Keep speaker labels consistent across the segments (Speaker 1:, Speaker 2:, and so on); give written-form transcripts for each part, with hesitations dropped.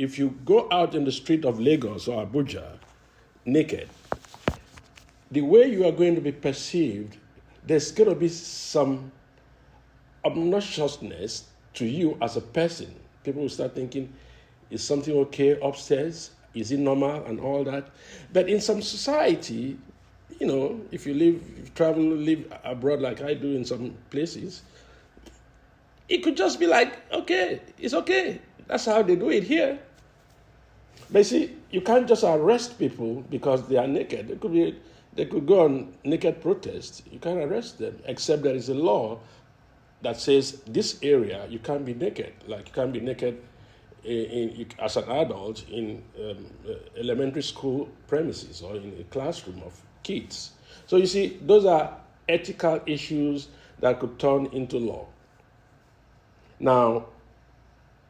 Speaker 1: if you go out in the street of Lagos or Abuja naked, the way you are going to be perceived, there's going to be some obnoxiousness to you as a person. People will start thinking, is something okay upstairs? Is it normal and all that? But in some society, if you travel, live abroad like I do in some places, it could just be like, okay, it's okay. That's how they do it here. But see, you can't just arrest people because they are naked. They could go on naked protest. You can't arrest them, except there is a law that says this area you can't be naked. Like you can't be naked as an adult in elementary school premises or in a classroom of kids. So you see, those are ethical issues that could turn into law. Now,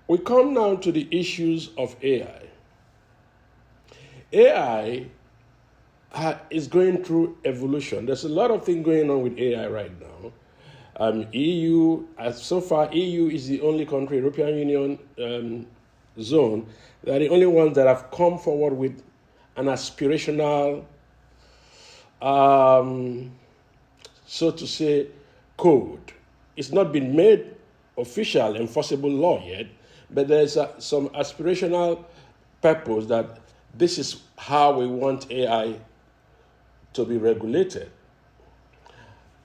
Speaker 1: we come now to the issues of AI. AI is going through evolution. There's a lot of things going on with AI right now. EU is the only country, European Union zone, they are the only ones that have come forward with an aspirational, so to say, code. It's not been made official, enforceable law yet, but there's some aspirational purpose that this is how we want AI to be regulated.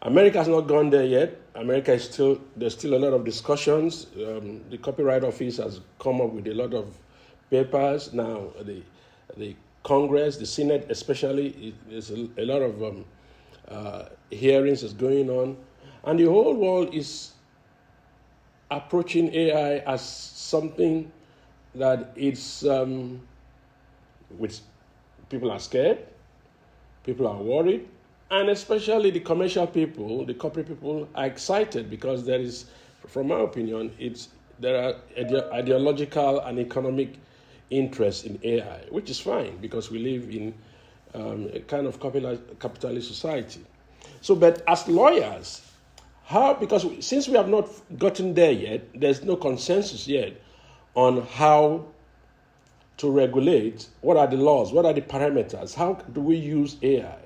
Speaker 1: America has not gone there yet. There's still a lot of discussions. The Copyright Office has come up with a lot of papers. Now, the Congress, the Senate especially, there's a lot of hearings is going on. And the whole world is approaching AI as something that it's, which people are scared, people are worried, and especially the commercial people, the corporate people are excited because there is, from my opinion, there are ideological and economic interest in AI, which is fine because we live in a kind of capitalist society. So, but as lawyers, because since we have not gotten there yet, there's no consensus yet on how to regulate, what are the laws, what are the parameters, how do we use AI?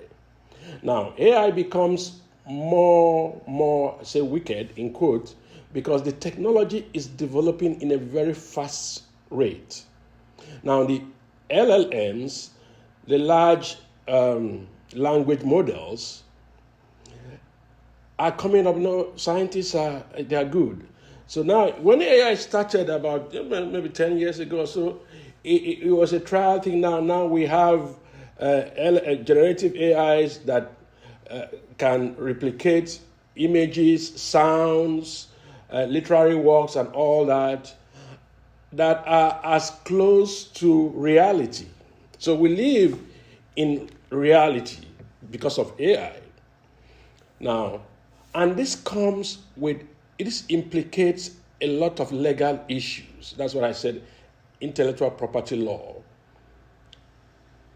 Speaker 1: Now, AI becomes more, say, wicked, in quotes, because the technology is developing in a very fast rate. Now, the LLMs, the large language models, are coming up. Scientists they are good. So now, when AI started about maybe 10 years ago or so, it was a trial thing. Now we have generative AIs that can replicate images, sounds, literary works, and all that are as close to reality. So we live in reality because of AI. Now, and this implicates a lot of legal issues. That's what I said, intellectual property law.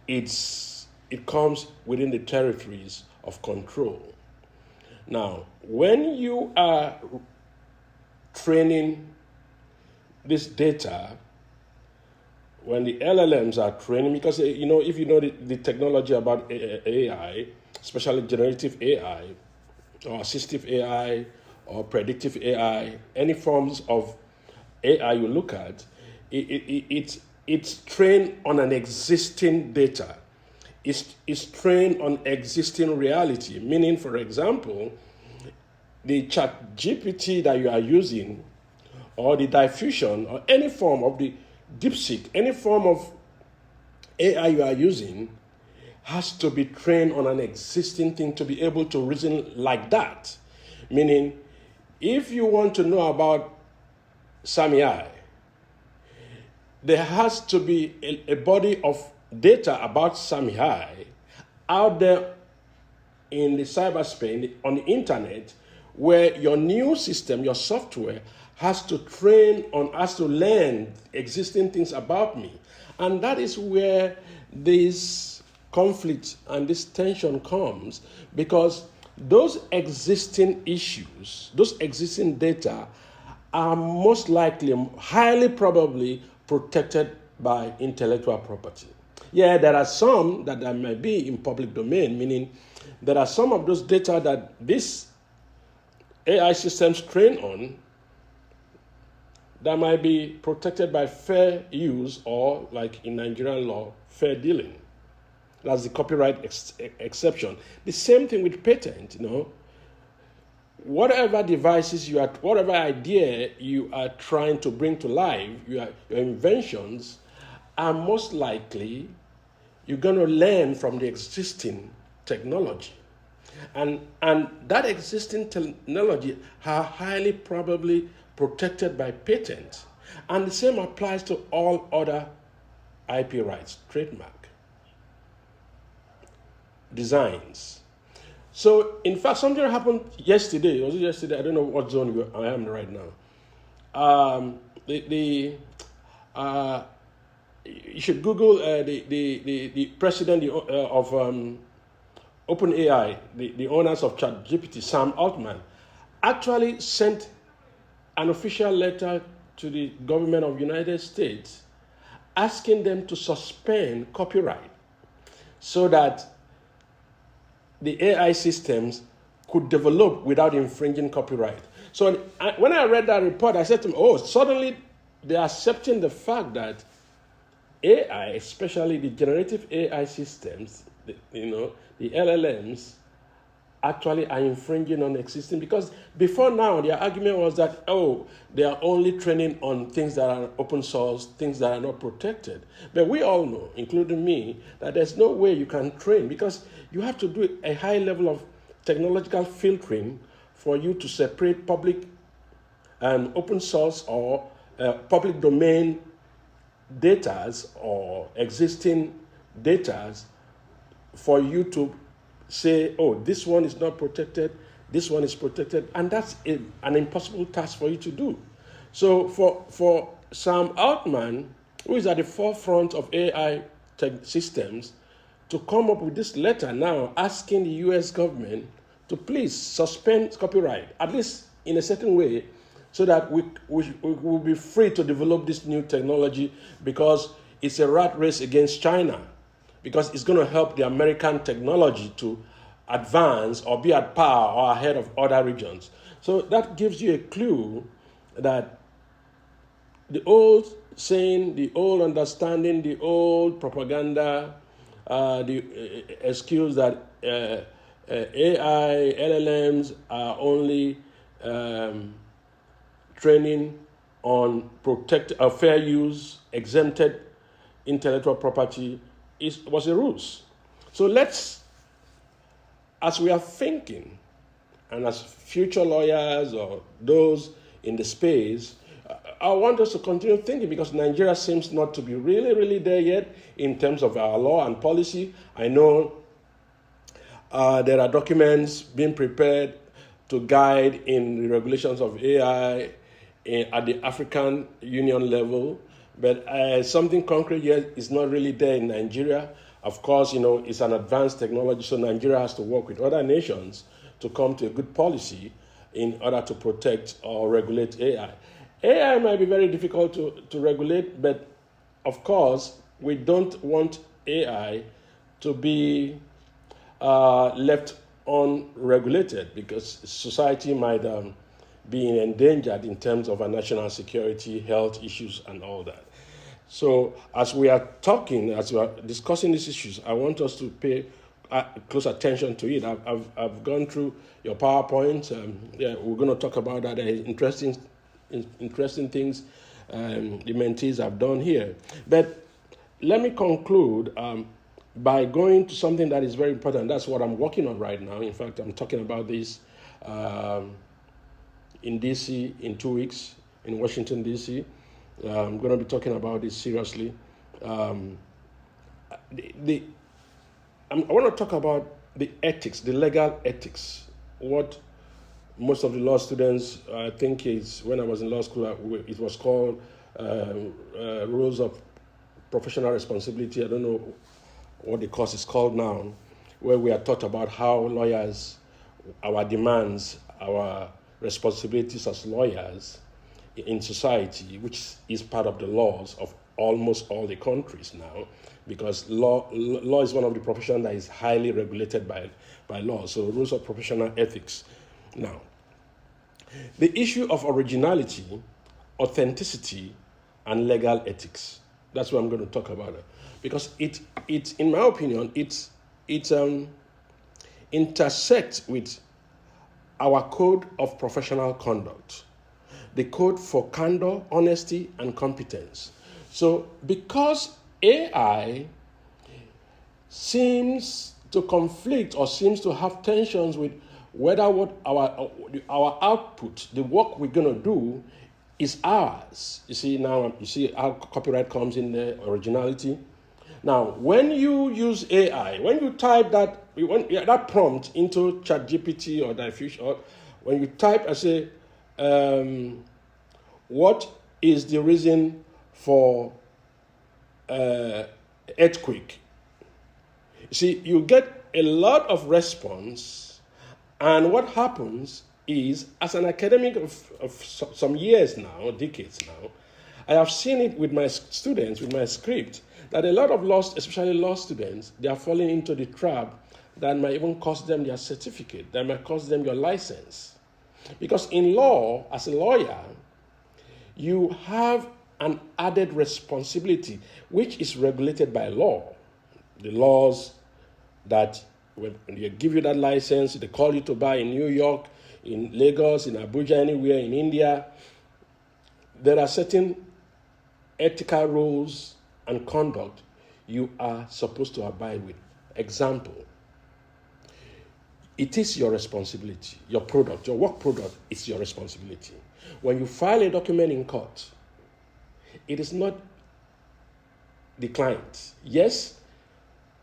Speaker 1: It comes within the territories of control. Now, when you are training this data, when the LLMs are training, because if you know the technology about AI, especially generative AI, or assistive AI, or predictive AI, any forms of AI you look at, it's trained on an existing data. It's trained on existing reality. Meaning, for example, the ChatGPT that you are using, or the diffusion, or any form of the DeepSeek, any form of AI you are using, has to be trained on an existing thing to be able to reason like that. Meaning, if you want to know about Samii, there has to be a body of data about Samii out there in the cyberspace, on the internet, where your new system, your software, has to learn existing things about me. And that is where this conflict and this tension comes, because those existing issues, those existing data are most likely, highly probably protected by intellectual property. Yeah, there are some that might be in public domain, meaning there are some of those data that these AI systems train on that might be protected by fair use or, like in Nigerian law, fair dealing. That's the copyright exception. The same thing with patent, Whatever devices whatever idea you are trying to bring to life, your inventions are most likely you're going to learn from the existing technology. And that existing technology are highly probably protected by patent. And the same applies to all other IP rights, trademark, designs. So, in fact, something happened yesterday. Was it yesterday? I don't know what zone I am right now. You should Google the president of OpenAI, the owners of ChatGPT, Sam Altman, actually sent an official letter to the government of the United States asking them to suspend copyright so that the AI systems could develop without infringing copyright. So when I read that report, I said to them, suddenly they're accepting the fact that AI, especially the generative AI systems, the LLMs, actually are infringing on existing, because before now, their argument was that, they are only training on things that are open source, things that are not protected. But we all know, including me, that there's no way you can train, because you have to do a high level of technological filtering for you to separate public and open source or public domain datas or existing datas for you to say, this one is not protected, this one is protected, and that's an impossible task for you to do. So for Sam Altman, who is at the forefront of AI tech systems, to come up with this letter now asking the US government to please suspend copyright, at least in a certain way, so that we will be free to develop this new technology, because it's a rat race against China, because it's going to help the American technology to advance or be at par or ahead of other regions. So that gives you a clue that the old saying, the old understanding, the old propaganda, the excuse that AI, LLMs are only training on fair use, exempted intellectual property was a ruse. So let's, as we are thinking, and as future lawyers or those in the space, I want us to continue thinking, because Nigeria seems not to be really, really there yet in terms of our law and policy. I know there are documents being prepared to guide in the regulations of AI at the African Union level, but something concrete yet is not really there in Nigeria. Of course, it's an advanced technology, so Nigeria has to work with other nations to come to a good policy in order to protect or regulate AI. AI might be very difficult to regulate, but of course, we don't want AI to be left unregulated, because society might be endangered in terms of our national security, health issues, and all that. So as we are talking, as we are discussing these issues, I want us to pay close attention to it. I've gone through your PowerPoint. We're going to talk about that. Interesting things the mentees have done here. But let me conclude by going to something that is very important. That's what I'm working on right now. In fact, I'm talking about this in D.C. in 2 weeks, in Washington, D.C. I'm going to be talking about this seriously. I want to talk about the ethics, the legal ethics, what most of the law students think is, when I was in law school, it was called rules of professional responsibility. I don't know what the course is called now, where we are taught about how lawyers, our demands, our responsibilities as lawyers in society, which is part of the laws of almost all the countries now, because law is one of the professions that is highly regulated by law. So rules of professional ethics. Now, the issue of originality, authenticity, and legal ethics. That's what I'm going to talk about. Because it in my opinion, it intersects with our code of professional conduct, the code for candor, honesty, and competence. So because AI seems to conflict or seems to have tensions with whether what our output, the work we're going to do, is ours. You see how copyright comes in there, originality. Now, when you use AI, when you type that prompt into ChatGPT or Diffusion, or when you type and say, what is the reason for earthquake? You see, you get a lot of response, and what happens is, as an academic of some years now, decades now, I have seen it with my students, with my script, that a lot of especially law students, they are falling into the trap that might even cost them their certificate, that might cost them your license. Because in law, as a lawyer, you have an added responsibility, which is regulated by law. The laws that when they give you that license, they call you to buy in New York, in Lagos, in Abuja, anywhere, in India, there are certain ethical rules and conduct you are supposed to abide with. Example, it is your responsibility. Your product, your work product is your responsibility. When you file a document in court, it is not the client. Yes,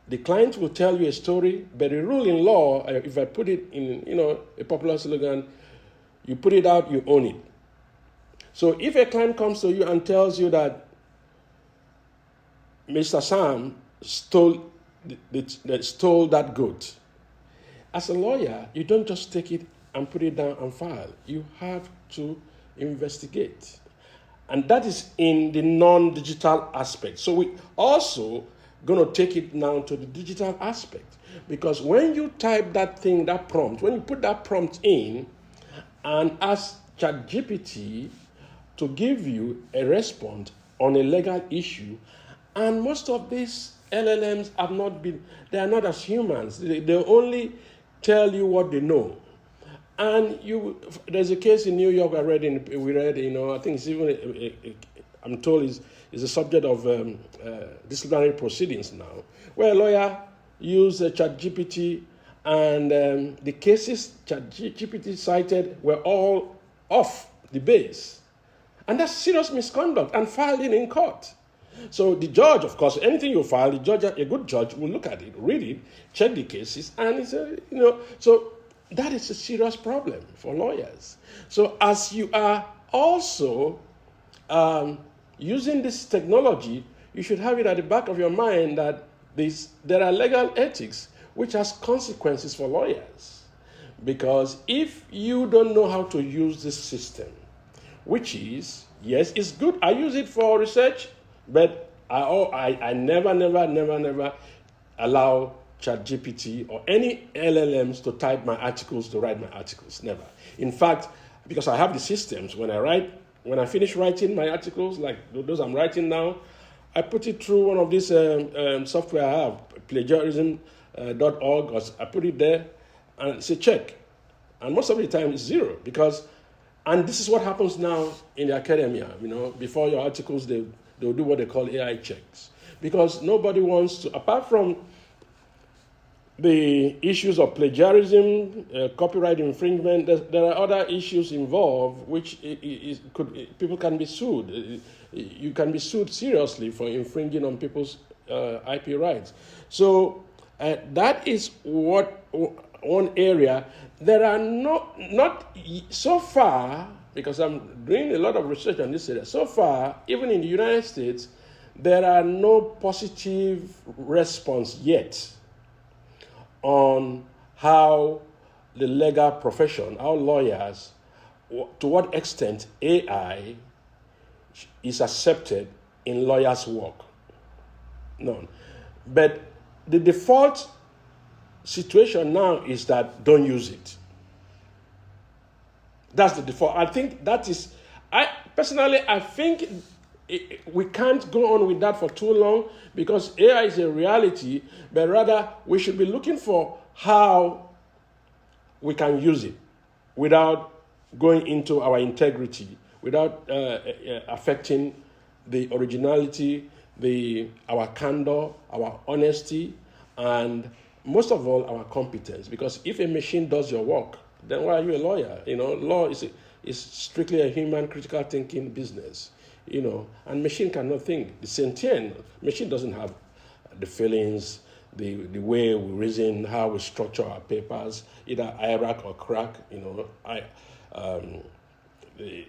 Speaker 1: the client will tell you a story, but the rule in law, if I put it in, a popular slogan, you put it out, you own it. So if a client comes to you and tells you that Mr. Sam stole that goat, as a lawyer, you don't just take it and put it down and file. You have to investigate. And that is in the non-digital aspect. So we also going to take it now to the digital aspect. Because when you type that prompt, when you put that prompt in and ask ChatGPT to give you a response on a legal issue, and most of these LLMs they are not as humans. They only tell you what they know. And there's a case in New York we read, I think it's even, I'm told is a subject of disciplinary proceedings now, where a lawyer used ChatGPT, and the cases ChatGPT cited were all off the base. And that's serious misconduct and filed in court. So the judge, of course, anything you file, a good judge will look at it, read it, check the cases, and so that is a serious problem for lawyers. So as you are also using this technology, you should have it at the back of your mind that there are legal ethics which has consequences for lawyers. Because if you don't know how to use this system, which is, yes, it's good. I use it for research, but I never allow ChatGPT or any LLMs to type my articles, to write my articles. Never. In fact, because I have the systems, when I finish writing my articles, like those I'm writing now, I put it through one of these software I have, plagiarism.org. I put it there and say check. And most of the time it's zero, and this is what happens now in the academia. Before your articles, they'll do what they call AI checks. Because nobody wants to, apart from the issues of plagiarism, copyright infringement, there are other issues involved which people can be sued. You can be sued seriously for infringing on people's IP rights. So that is one area. There are not so far, because I'm doing a lot of research on this area, so far, even in the United States, there are no positive response yet on how the legal profession, how lawyers, to what extent AI is accepted in lawyers' work. None. But the default situation now is that don't use it. That's the default. I think that is, I think we can't go on with that for too long because AI is a reality, but rather we should be looking for how we can use it without going into our integrity, without affecting the originality, our candor, our honesty, and most of all, our competence. Because if a machine does your work, then why are you a lawyer? Law is strictly a human critical thinking business. And machine cannot think. The sentient machine doesn't have the feelings, the way we reason, how we structure our papers, either IRAC or crack. The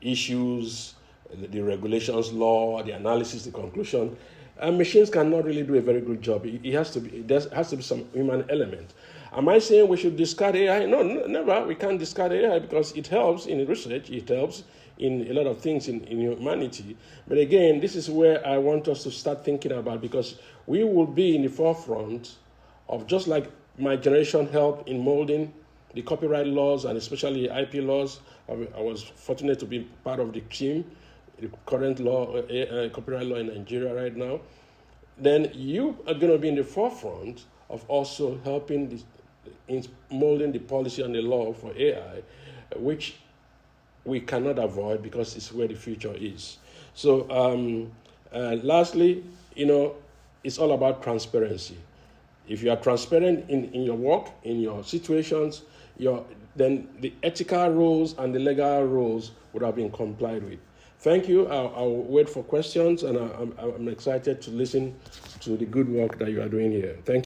Speaker 1: issues, the regulations, law, the analysis, the conclusion. And machines cannot really do a very good job. There has to be some human element. Am I saying we should discard AI? No, never. We can't discard AI because it helps in research. It helps in a lot of things in humanity. But again, this is where I want us to start thinking about, because we will be in the forefront of, just like my generation helped in molding the copyright laws and especially IP laws. I was fortunate to be part of the team, the current law, copyright law in Nigeria right now. Then you are going to be in the forefront of also helping in molding the policy and the law for AI, which we cannot avoid because it's where the future is. So lastly, it's all about transparency. If you are transparent in your work, in your situations, then the ethical rules and the legal rules would have been complied with. Thank you. I'll wait for questions, and I'm excited to listen to the good work that you are doing here. Thank you.